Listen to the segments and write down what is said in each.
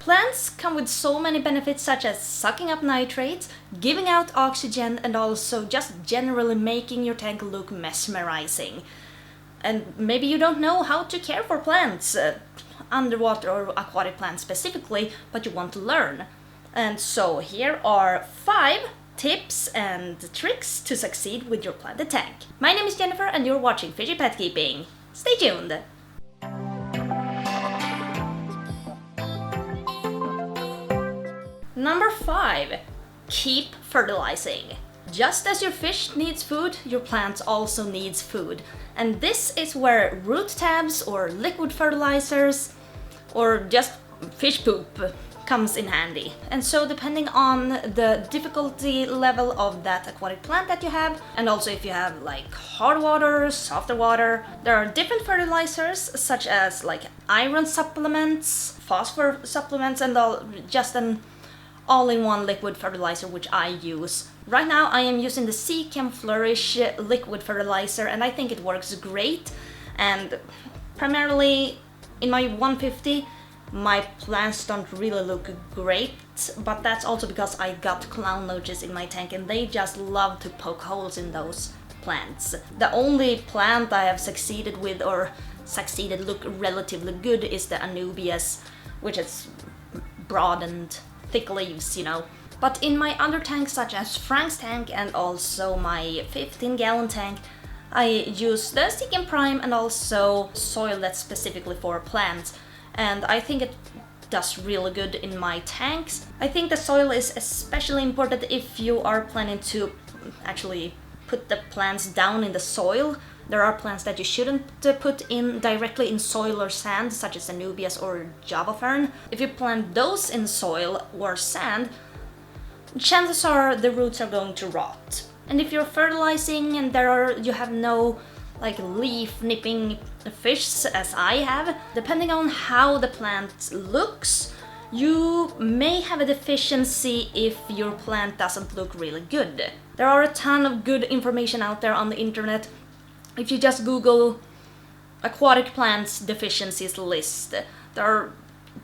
Plants come with so many benefits, such as sucking up nitrates, giving out oxygen, and also just generally making your tank look mesmerizing. And maybe you don't know how to care for plants, underwater or aquatic plants specifically, but you want to learn. And so here are 5 tips and tricks to succeed with your planted tank. My name is Jennifer and you're watching Fishy Pet Keeping. Stay tuned! Number 5. Keep fertilizing. Just as your fish needs food, your plant also needs food. And this is where root tabs or liquid fertilizers or just fish poop comes in handy. And so depending on the difficulty level of that aquatic plant that you have, and also if you have like hard water, softer water, there are different fertilizers such as like iron supplements, phosphor supplements, and just an all-in-one liquid fertilizer which I use. Right now I am using the Sea Chem Flourish liquid fertilizer and I think it works great, and primarily in my 150 my plants don't really look great, but that's also because I got clown loaches in my tank and they just love to poke holes in those plants. The only plant I have succeeded with or succeeded look relatively good is the Anubias, which is broad and thick leaves, you know. But in my other tanks, such as Frank's tank and also my 15-gallon tank, I use the Sea Chem Prime and also soil that's specifically for plants. And I think it does really good in my tanks. I think the soil is especially important if you are planning to actually put the plants down in the soil. There are plants that you shouldn't put in directly in soil or sand, such as Anubias or Java Fern. If you plant those in soil or sand, chances are the roots are going to rot. And if you're fertilizing and you have no like leaf nipping fish as I have, depending on how the plant looks, you may have a deficiency if your plant doesn't look really good. There are a ton of good information out there on the internet. If you just Google aquatic plants deficiencies list, there are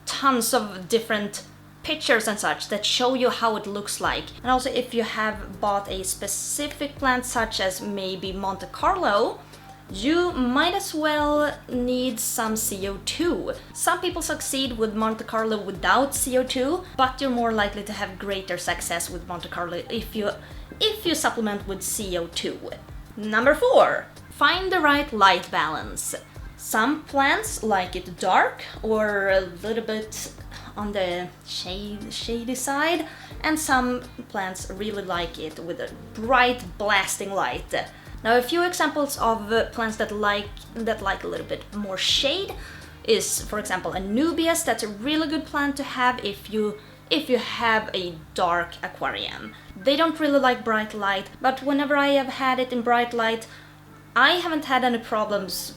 tons of different pictures and such that show you how it looks like. And also if you have bought a specific plant such as maybe Monte Carlo, you might as well need some CO2. Some people succeed with Monte Carlo without CO2, but you're more likely to have greater success with Monte Carlo if you supplement with CO2. Number 4. Find the right light balance. Some plants like it dark or a little bit on the shady side, and some plants really like it with a bright blasting light. Now a few examples of plants that like a little bit more shade is, for example, Anubias. That's a really good plant to have if you have a dark aquarium. They don't really like bright light, but whenever I have had it in bright light, I haven't had any problems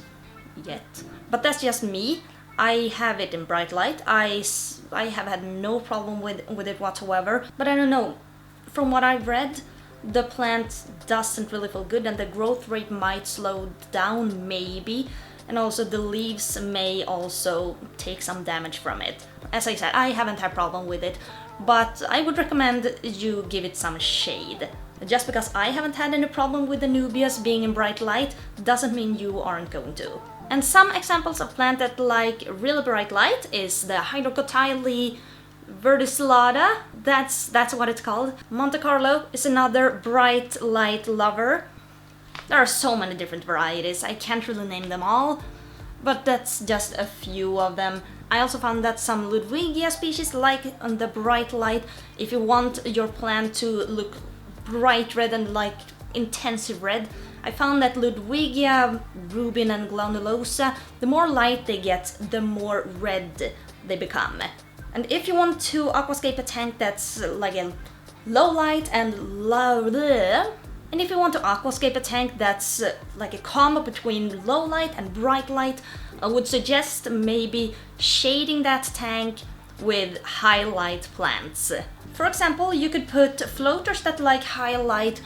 yet. But that's just me. I have it in bright light. I have had no problem with it whatsoever. But I don't know, from what I've read, the plant doesn't really feel good and the growth rate might slow down maybe, and also the leaves may also take some damage from it. As I said, I haven't had a problem with it, but I would recommend you give it some shade. Just because I haven't had any problem with the Anubias being in bright light doesn't mean you aren't going to. And some examples of plants that like really bright light is the Hydrocotyle verticillata, that's what it's called. Monte Carlo is another bright light lover. There are so many different varieties, I can't really name them all, but that's just a few of them. I also found that some Ludwigia species like the bright light. If you want your plant to look bright red and like intensive red, I found that Ludwigia, Rubin and Granulosa, the more light they get, the more red they become. And if you want to aquascape a tank that's like a low light and if you want to aquascape a tank that's like a combo between low light and bright light, I would suggest maybe shading that tank with high light plants. For example, you could put floaters that like high light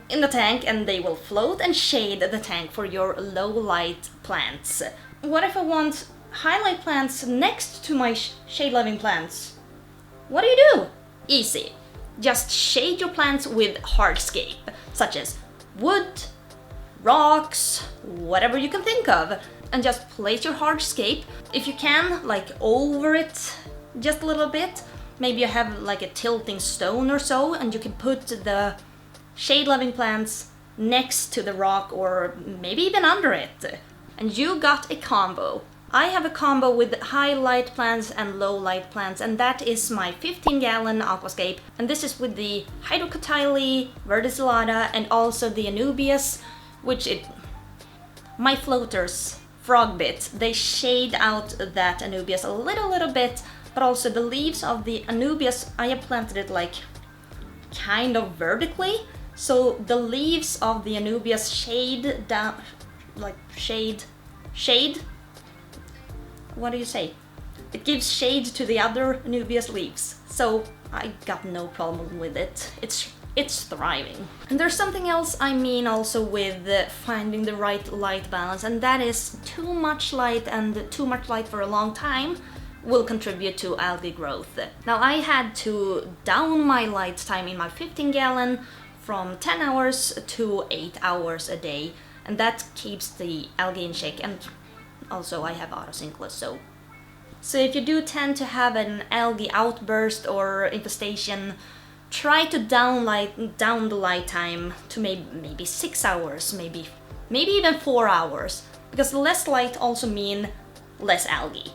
in the tank and they will float and shade the tank for your low light plants. What if I want highlight plants next to my shade-loving plants, what do? Easy. Just shade your plants with hardscape, such as wood, rocks, whatever you can think of, and just place your hardscape, if you can, like over it just a little bit. Maybe you have like a tilting stone or so, and you can put the shade-loving plants next to the rock or maybe even under it. And you got a combo. I have a combo with high light plants and low light plants, and that is my 15-gallon aquascape. And this is with the Hydrocotyle, Verticillata, and also the Anubias, my floaters, frog bit, they shade out that Anubias a little bit, but also the leaves of the Anubias, I have planted it like kind of vertically, so the leaves of the Anubias shade down, like shade, what do you say? It gives shade to the other Anubias leaves, so I got no problem with it. It's thriving. And there's something else I mean also with finding the right light balance, and that is too much light and too much light for a long time will contribute to algae growth. Now I had to down my light time in my 15-gallon from 10 hours to 8 hours a day, and that keeps the algae in check. And also I have autosynchronous, so if you do tend to have an algae outburst or infestation, try to down the light time to maybe 6 hours, maybe even 4 hours, because less light also mean less algae.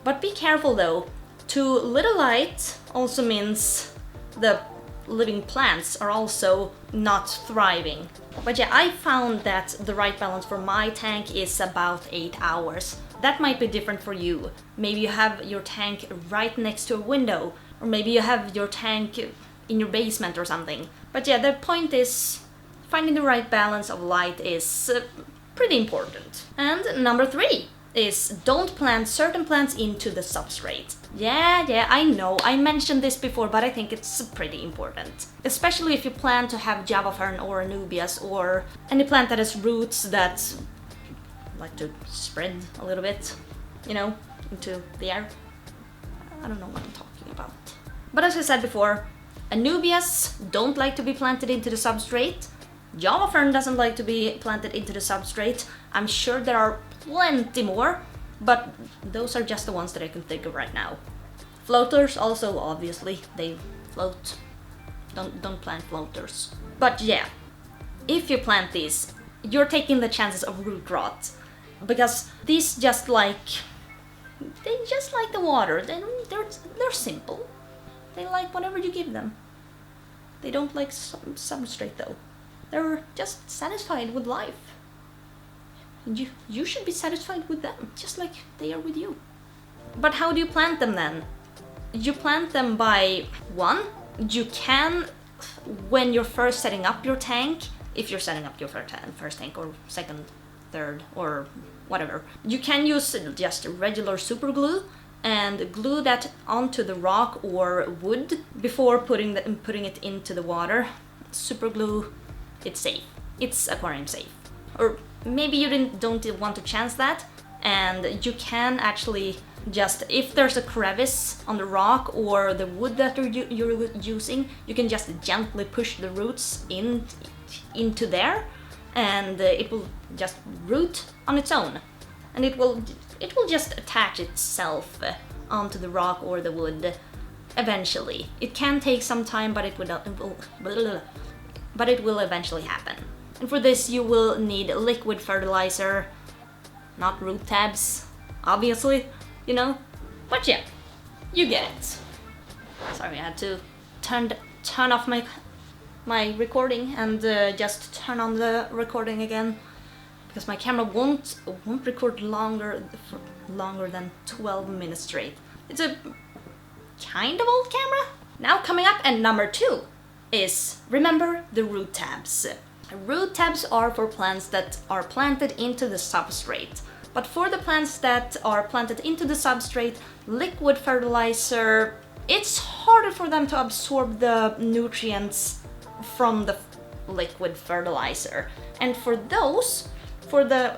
But be careful though, too little light also means the living plants are also not thriving. But yeah, I found that the right balance for my tank is about 8 hours. That might be different for you. Maybe you have your tank right next to a window, or maybe you have your tank in your basement or something. But yeah, the point is finding the right balance of light is pretty important. And number 3 is don't plant certain plants into the substrate. Yeah, I know, I mentioned this before, but I think it's pretty important. Especially if you plan to have Java Fern or Anubias or any plant that has roots that like to spread a little bit, into the air. I don't know what I'm talking about. But as I said before, Anubias don't like to be planted into the substrate. Java Fern doesn't like to be planted into the substrate. I'm sure there are plenty more, but those are just the ones that I can think of right now. Floaters also, obviously, they float. Don't plant floaters. But yeah, if you plant these, you're taking the chances of root rot, because these just like the water. They're simple. They like whatever you give them. They don't like substrate though. They're just satisfied with life. You should be satisfied with them, just like they are with you. But how do you plant them then? You plant them by you can, when you're first setting up your tank, if you're setting up your first tank or second, third, or whatever, you can use just regular super glue and glue that onto the rock or wood before putting it into the water. Super glue, it's safe. It's aquarium safe. Or maybe you don't want to chance that, and you can actually just, if there's a crevice on the rock or the wood that you're using, you can just gently push the roots into there, and it will just root on its own, and it will just attach itself onto the rock or the wood eventually. It can take some time, but it will eventually happen. And for this you will need liquid fertilizer, not root tabs, obviously, But yeah, you get it. Sorry, I had to turn off my recording and just turn on the recording again, because my camera won't record longer than 12 minutes straight. It's a kind of old camera. Now coming up, and number 2 is remember the root tabs. Root tabs are for plants that are planted into the substrate. But for the plants that are planted into the substrate, liquid fertilizer, it's harder for them to absorb the nutrients from the liquid fertilizer. And for those,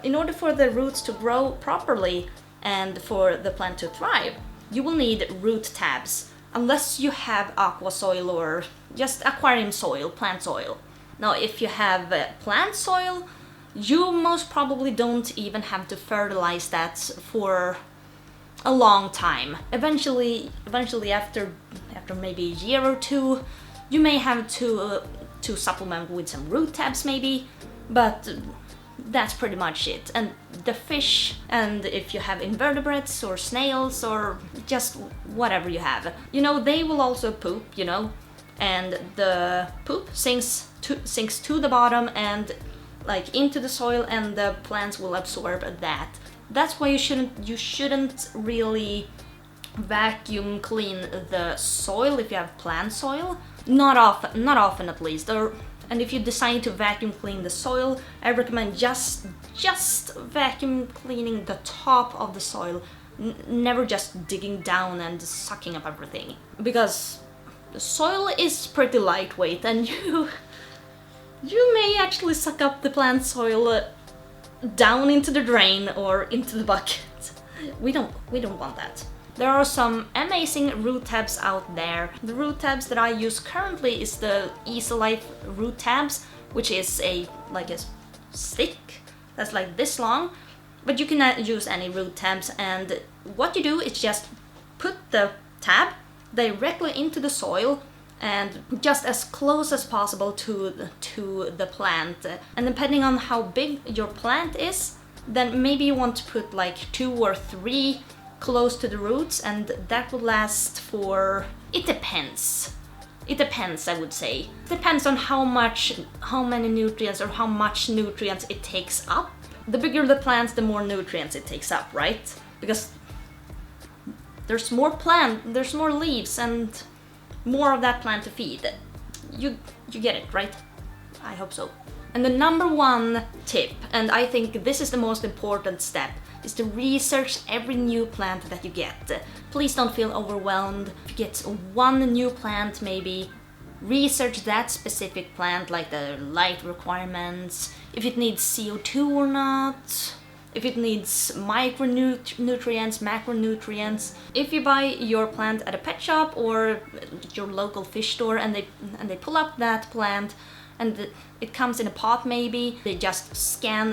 in order for the roots to grow properly, And for the plant to thrive, you will need root tabs, unless you have aqua soil or just aquarium soil, plant soil. Now, if you have plant soil, you most probably don't even have to fertilize that for a long time. Eventually after maybe a year or two, you may have to supplement with some root tabs maybe, but that's pretty much it. And the fish, and if you have invertebrates or snails or just whatever you have, you know, they will also poop, you know, and the poop sinks to the bottom and like into the soil, and the plants will absorb that. That's why you shouldn't really vacuum clean the soil if you have plant soil. Not often at least. And if you decide to vacuum clean the soil, I recommend just vacuum cleaning the top of the soil, never just digging down and sucking up everything. Because the soil is pretty lightweight, and you may actually suck up the plant soil down into the drain or into the bucket. We don't want that. There are some amazing root tabs out there. The root tabs that I use currently is the Easy Life root tabs, which is like a stick that's like this long, but you can use any root tabs, and what you do is just put the tab directly into the soil and just as close as possible to the plant. And depending on how big your plant is, then maybe you want to put like 2 or 3 close to the roots, and that will last for... It depends, I would say. It depends on how many nutrients or how much nutrients it takes up. The bigger the plants, the more nutrients it takes up, right? Because there's more leaves and more of that plant to feed. You get it, right? I hope so. And the number one tip, and I think this is the most important step, is to research every new plant that you get. Please don't feel overwhelmed. If you get one new plant, maybe research that specific plant, like the light requirements, if it needs CO2 or not, if it needs micronutrients, macronutrients. If you buy your plant at a pet shop or your local fish store and they pull up that plant and it comes in a pot maybe, they just scan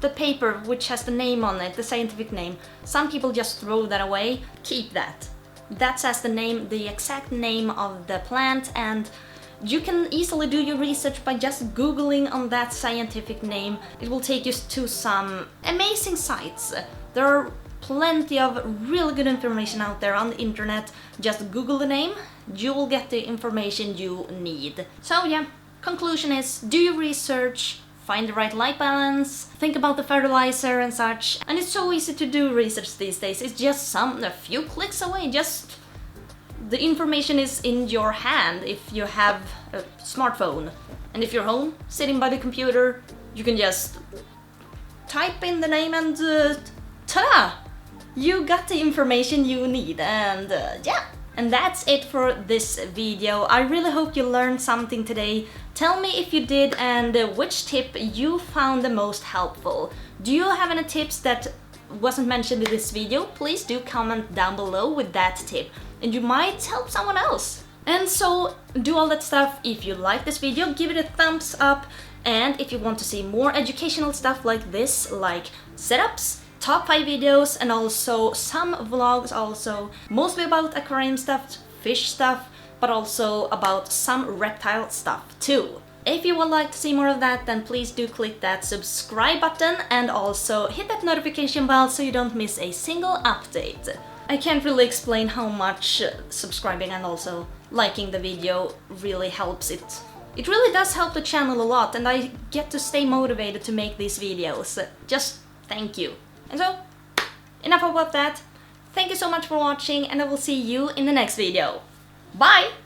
the paper which has the name on it, the scientific name. Some people just throw that away. Keep that. That says the exact name of the plant, and you can easily do your research by just googling on that scientific name. It will take you to some amazing sites. There are plenty of really good information out there on the internet. Just Google the name, you will get the information you need. So yeah, conclusion is, do your research, find the right light balance, think about the fertilizer and such. And it's so easy to do research these days. It's just a few clicks away. Just the information is in your hand if you have a smartphone. And if you're home, sitting by the computer, you can just type in the name and ta-da! You got the information you need, and yeah. And that's it for this video. I really hope you learned something today. Tell me if you did, and which tip you found the most helpful. Do you have any tips that wasn't mentioned in this video? Please do comment down below with that tip, and you might help someone else. And so do all that stuff. If you like this video, give it a thumbs up, and if you want to see more educational stuff like this, like setups, top 5 videos, and also some vlogs, also mostly about aquarium stuff, fish stuff, but also about some reptile stuff too. If you would like to see more of that, then please do click that subscribe button and also hit that notification bell so you don't miss a single update. I can't really explain how much subscribing and also liking the video really helps. It really does help the channel a lot, and I get to stay motivated to make these videos. Just thank you. And so, enough about that. Thank you so much for watching, and I will see you in the next video. Bye!